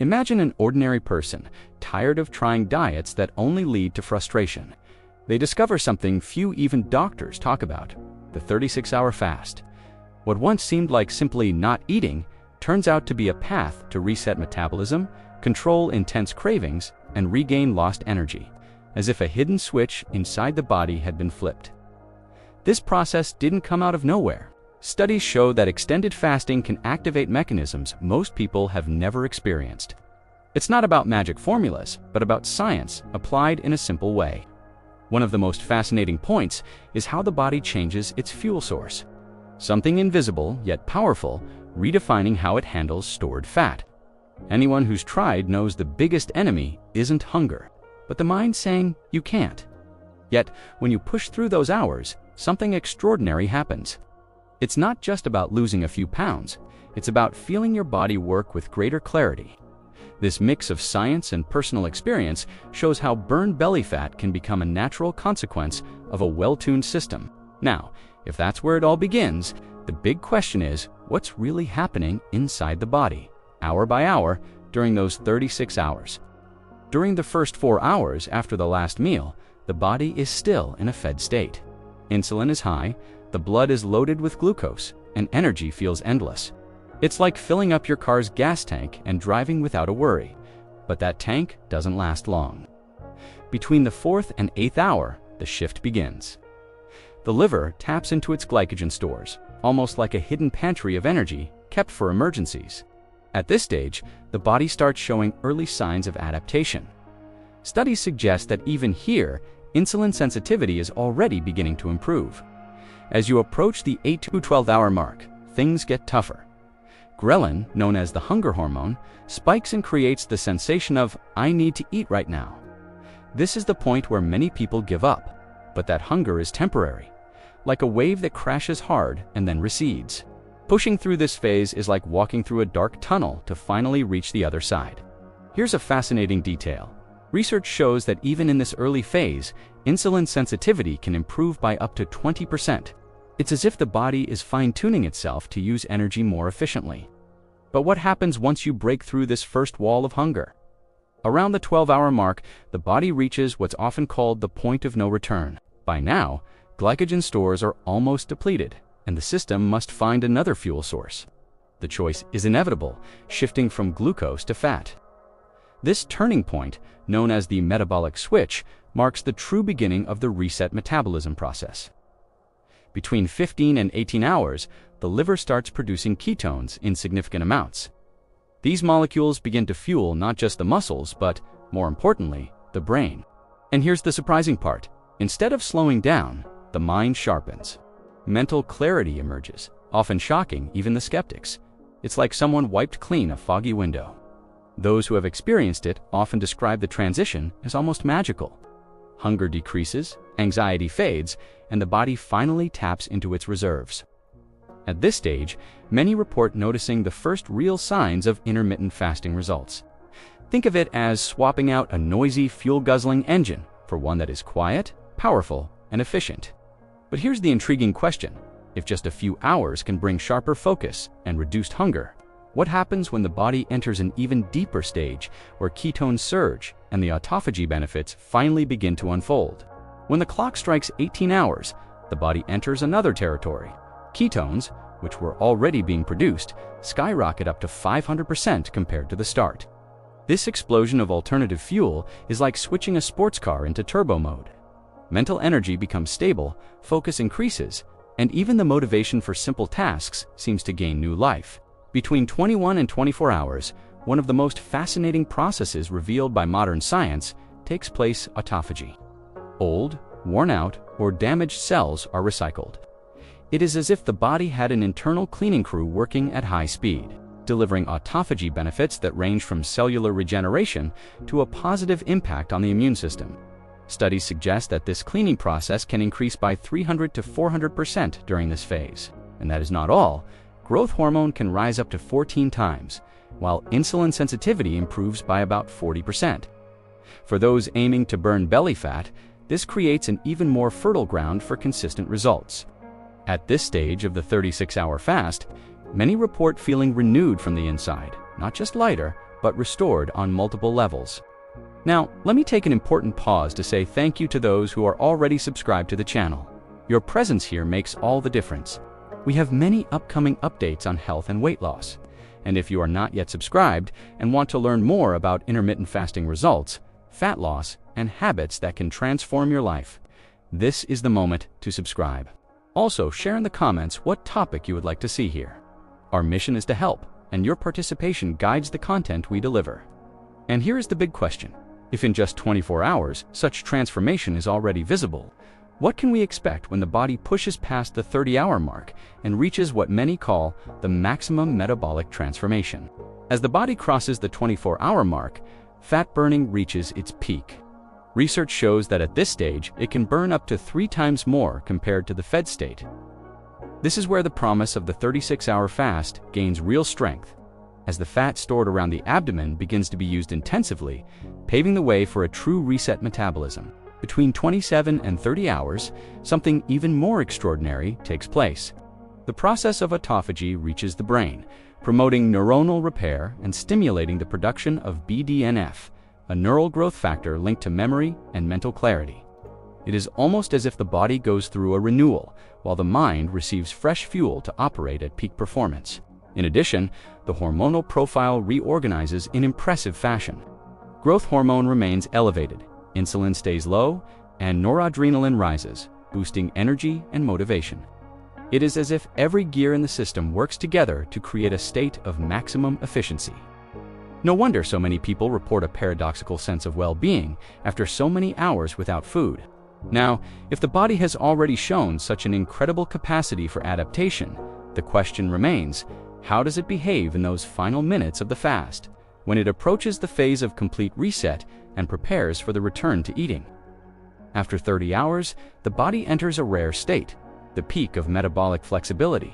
Imagine an ordinary person, tired of trying diets that only lead to frustration. They discover something few even doctors talk about: the 36-hour fast. What once seemed like simply not eating turns out to be a path to reset metabolism, control intense cravings, and regain lost energy, as if a hidden switch inside the body had been flipped. This process didn't come out of nowhere. Studies show that extended fasting can activate mechanisms most people have never experienced. It's not about magic formulas, but about science applied in a simple way. One of the most fascinating points is how the body changes its fuel source. Something invisible yet powerful, redefining how it handles stored fat. Anyone who's tried knows the biggest enemy isn't hunger, but the mind saying you can't. Yet, when you push through those hours, something extraordinary happens. It's not just about losing a few pounds, it's about feeling your body work with greater clarity. This mix of science and personal experience shows how burned belly fat can become a natural consequence of a well-tuned system. Now, if that's where it all begins, the big question is, what's really happening inside the body, hour by hour, during those 36 hours? During the first 4 hours after the last meal, the body is still in a fed state. Insulin is high, the blood is loaded with glucose, and energy feels endless. It's like filling up your car's gas tank and driving without a worry. But that tank doesn't last long. Between the 4th and 8th hour, the shift begins. The liver taps into its glycogen stores, almost like a hidden pantry of energy kept for emergencies. At this stage, the body starts showing early signs of adaptation. Studies suggest that even here, insulin sensitivity is already beginning to improve. As you approach the 8 to 12-hour mark, things get tougher. Ghrelin, known as the hunger hormone, spikes and creates the sensation of, "I need to eat right now." This is the point where many people give up, but that hunger is temporary, like a wave that crashes hard and then recedes. Pushing through this phase is like walking through a dark tunnel to finally reach the other side. Here's a fascinating detail. Research shows that even in this early phase, insulin sensitivity can improve by up to 20%. It's as if the body is fine-tuning itself to use energy more efficiently. But what happens once you break through this first wall of hunger? Around the 12-hour mark, the body reaches what's often called the point of no return. By now, glycogen stores are almost depleted, and the system must find another fuel source. The choice is inevitable, shifting from glucose to fat. This turning point, known as the metabolic switch, marks the true beginning of the reset metabolism process. Between 15 and 18 hours, the liver starts producing ketones in significant amounts. These molecules begin to fuel not just the muscles, but, more importantly, the brain. And here's the surprising part. Instead of slowing down, the mind sharpens. Mental clarity emerges, often shocking even the skeptics. It's like someone wiped clean a foggy window. Those who have experienced it often describe the transition as almost magical. Hunger decreases, anxiety fades, and the body finally taps into its reserves. At this stage, many report noticing the first real signs of intermittent fasting results. Think of it as swapping out a noisy, fuel-guzzling engine for one that is quiet, powerful, and efficient. But here's the intriguing question. If just a few hours can bring sharper focus and reduced hunger, what happens when the body enters an even deeper stage where ketones surge and the autophagy benefits finally begin to unfold? When the clock strikes 18 hours, the body enters another territory. Ketones, which were already being produced, skyrocket up to 500% compared to the start. This explosion of alternative fuel is like switching a sports car into turbo mode. Mental energy becomes stable, focus increases, and even the motivation for simple tasks seems to gain new life. Between 21 and 24 hours, one of the most fascinating processes revealed by modern science takes place: autophagy. Old, worn out, or damaged cells are recycled. It is as if the body had an internal cleaning crew working at high speed, delivering autophagy benefits that range from cellular regeneration to a positive impact on the immune system. Studies suggest that this cleaning process can increase by 300 to 400% during this phase. And that is not all. Growth hormone can rise up to 14 times, while insulin sensitivity improves by about 40%. For those aiming to burn belly fat, this creates an even more fertile ground for consistent results. At this stage of the 36-hour fast, many report feeling renewed from the inside, not just lighter, but restored on multiple levels. Now, let me take an important pause to say thank you to those who are already subscribed to the channel. Your presence here makes all the difference. We have many upcoming updates on health and weight loss. And if you are not yet subscribed and want to learn more about intermittent fasting results, fat loss, and habits that can transform your life, this is the moment to subscribe. Also, share in the comments what topic you would like to see here. Our mission is to help, and your participation guides the content we deliver. And here is the big question. If in just 24 hours, such transformation is already visible, what can we expect when the body pushes past the 30-hour mark and reaches what many call the maximum metabolic transformation? As the body crosses the 24-hour mark, fat burning reaches its peak. Research shows that at this stage, it can burn up to 3 times more compared to the fed state. This is where the promise of the 36-hour fast gains real strength, as the fat stored around the abdomen begins to be used intensively, paving the way for a true reset metabolism. Between 27 and 30 hours, something even more extraordinary takes place. The process of autophagy reaches the brain, promoting neuronal repair and stimulating the production of BDNF, a neural growth factor linked to memory and mental clarity. It is almost as if the body goes through a renewal, while the mind receives fresh fuel to operate at peak performance. In addition, the hormonal profile reorganizes in impressive fashion. Growth hormone remains elevated, insulin stays low, and noradrenaline rises, boosting energy and motivation. It is as if every gear in the system works together to create a state of maximum efficiency. No wonder so many people report a paradoxical sense of well-being after so many hours without food. Now, if the body has already shown such an incredible capacity for adaptation, the question remains, how does it behave in those final minutes of the fast, when it approaches the phase of complete reset and prepares for the return to eating? After 30 hours, the body enters a rare state, the peak of metabolic flexibility.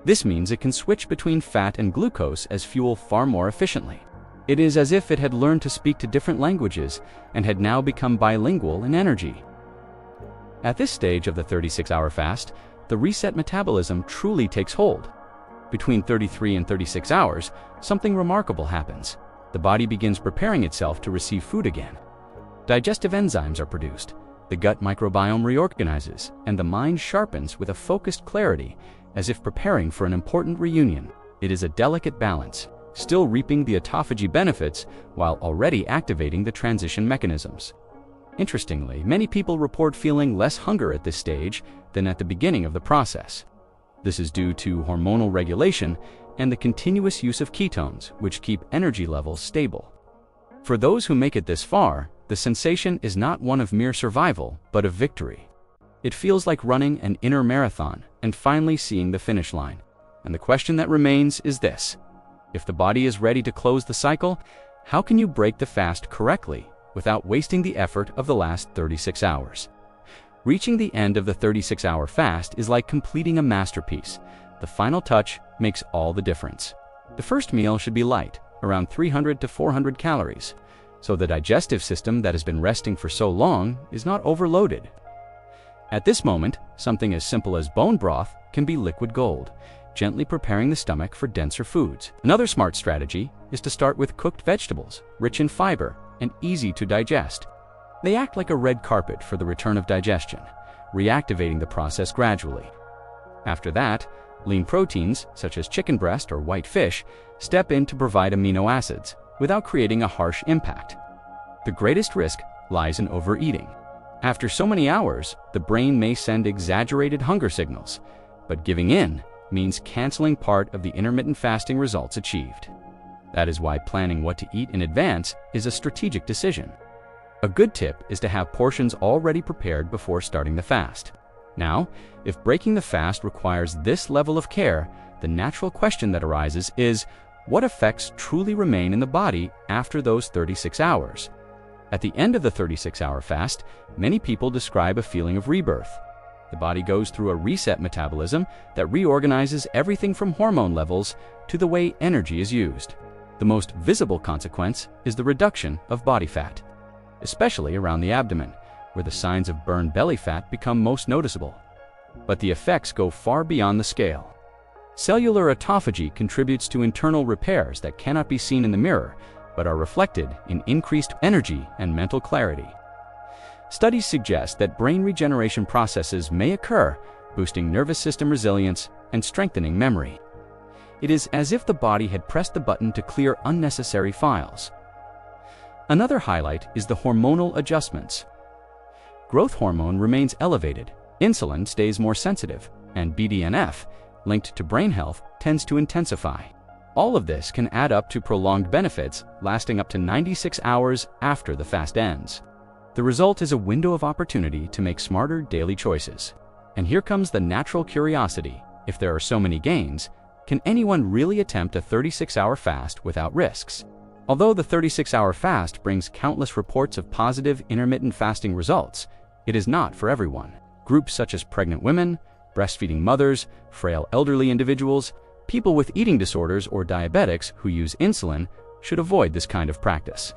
This means it can switch between fat and glucose as fuel far more efficiently. It is as if it had learned to speak to different languages and had now become bilingual in energy. At this stage of the 36-hour fast, the reset metabolism truly takes hold. Between 33 and 36 hours, something remarkable happens. The body begins preparing itself to receive food again. Digestive enzymes are produced, the gut microbiome reorganizes, and the mind sharpens with a focused clarity, as if preparing for an important reunion. It is a delicate balance, still reaping the autophagy benefits while already activating the transition mechanisms. Interestingly, many people report feeling less hunger at this stage than at the beginning of the process. This is due to hormonal regulation and the continuous use of ketones, which keep energy levels stable. For those who make it this far, the sensation is not one of mere survival, but of victory. It feels like running an inner marathon and finally seeing the finish line. And the question that remains is this: if the body is ready to close the cycle, how can you break the fast correctly without wasting the effort of the last 36 hours? Reaching the end of the 36-hour fast is like completing a masterpiece. The final touch makes all the difference. The first meal should be light, around 300 to 400 calories, so the digestive system that has been resting for so long is not overloaded. At this moment, something as simple as bone broth can be liquid gold, gently preparing the stomach for denser foods. Another smart strategy is to start with cooked vegetables, rich in fiber and easy to digest. They act like a red carpet for the return of digestion, reactivating the process gradually. After that, lean proteins, such as chicken breast or white fish, step in to provide amino acids without creating a harsh impact. The greatest risk lies in overeating. After so many hours, the brain may send exaggerated hunger signals, but giving in means canceling part of the intermittent fasting results achieved. That is why planning what to eat in advance is a strategic decision. A good tip is to have portions already prepared before starting the fast. Now, if breaking the fast requires this level of care, the natural question that arises is, what effects truly remain in the body after those 36 hours? At the end of the 36-hour fast, many people describe a feeling of rebirth. The body goes through a reset metabolism that reorganizes everything from hormone levels to the way energy is used. The most visible consequence is the reduction of body fat, especially around the abdomen, where the signs of burned belly fat become most noticeable. But the effects go far beyond the scale. Cellular autophagy contributes to internal repairs that cannot be seen in the mirror, but are reflected in increased energy and mental clarity. Studies suggest that brain regeneration processes may occur, boosting nervous system resilience and strengthening memory. It is as if the body had pressed the button to clear unnecessary files. Another highlight is the hormonal adjustments. Growth hormone remains elevated, insulin stays more sensitive, and BDNF, linked to brain health, tends to intensify. All of this can add up to prolonged benefits lasting up to 96 hours after the fast ends. The result is a window of opportunity to make smarter daily choices. And here comes the natural curiosity. If there are so many gains, can anyone really attempt a 36-hour fast without risks? Although the 36-hour fast brings countless reports of positive intermittent fasting results, it is not for everyone. Groups such as pregnant women, breastfeeding mothers, frail elderly individuals, people with eating disorders or diabetics who use insulin should avoid this kind of practice.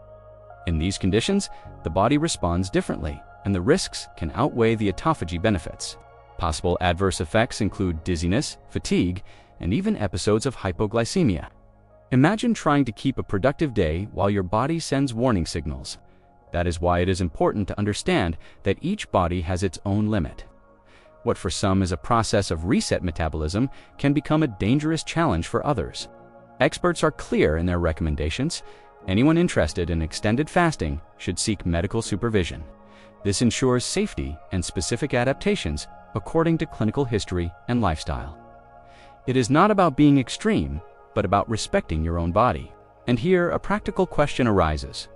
In these conditions, the body responds differently, and the risks can outweigh the autophagy benefits. Possible adverse effects include dizziness, fatigue, and even episodes of hypoglycemia. Imagine trying to keep a productive day while your body sends warning signals. That is why it is important to understand that each body has its own limit. What for some is a process of reset metabolism can become a dangerous challenge for others. Experts are clear in their recommendations. Anyone interested in extended fasting should seek medical supervision. This ensures safety and specific adaptations according to clinical history and lifestyle. It is not about being extreme, but about respecting your own body. And here, a practical question arises.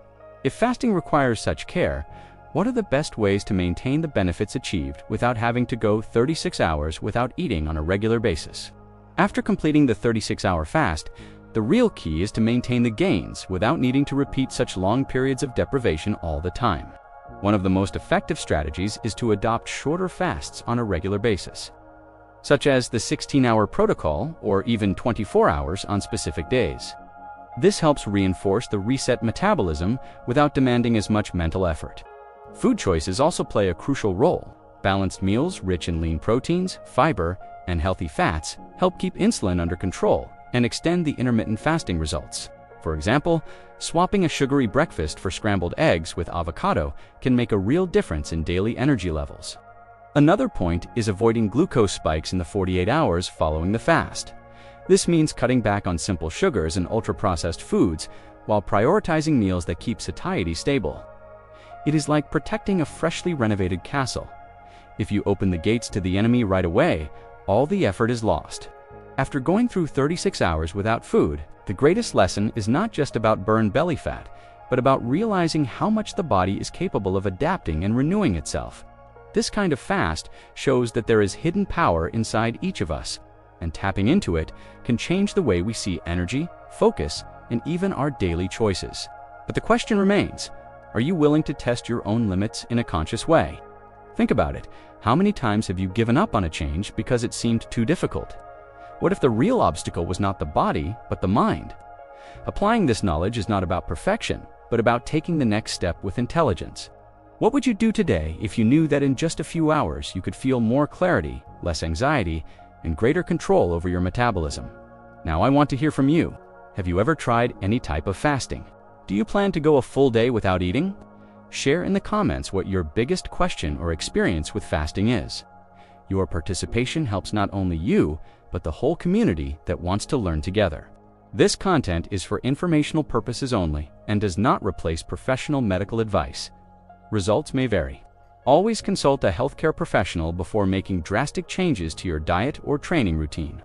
If fasting requires such care, what are the best ways to maintain the benefits achieved without having to go 36 hours without eating on a regular basis? After completing the 36-hour fast, the real key is to maintain the gains without needing to repeat such long periods of deprivation all the time. One of the most effective strategies is to adopt shorter fasts on a regular basis, such as the 16-hour protocol or even 24 hours on specific days. This helps reinforce the reset metabolism without demanding as much mental effort. Food choices also play a crucial role. Balanced meals rich in lean proteins, fiber, and healthy fats help keep insulin under control and extend the intermittent fasting results. For example, swapping a sugary breakfast for scrambled eggs with avocado can make a real difference in daily energy levels. Another point is avoiding glucose spikes in the 48 hours following the fast. This means cutting back on simple sugars and ultra-processed foods while prioritizing meals that keep satiety stable. It is like protecting a freshly renovated castle. If you open the gates to the enemy right away, all the effort is lost. After going through 36 hours without food, the greatest lesson is not just about burned belly fat, but about realizing how much the body is capable of adapting and renewing itself. This kind of fast shows that there is hidden power inside each of us, and tapping into it can change the way we see energy, focus, and even our daily choices. But the question remains, are you willing to test your own limits in a conscious way? Think about it. How many times have you given up on a change because it seemed too difficult? What if the real obstacle was not the body, but the mind? Applying this knowledge is not about perfection, but about taking the next step with intelligence. What would you do today if you knew that in just a few hours you could feel more clarity, less anxiety, and greater control over your metabolism? Now I want to hear from you. Have you ever tried any type of fasting? Do you plan to go a full day without eating? Share in the comments what your biggest question or experience with fasting is. Your participation helps not only you, but the whole community that wants to learn together. This content is for informational purposes only and does not replace professional medical advice. Results may vary. Always consult a healthcare professional before making drastic changes to your diet or training routine.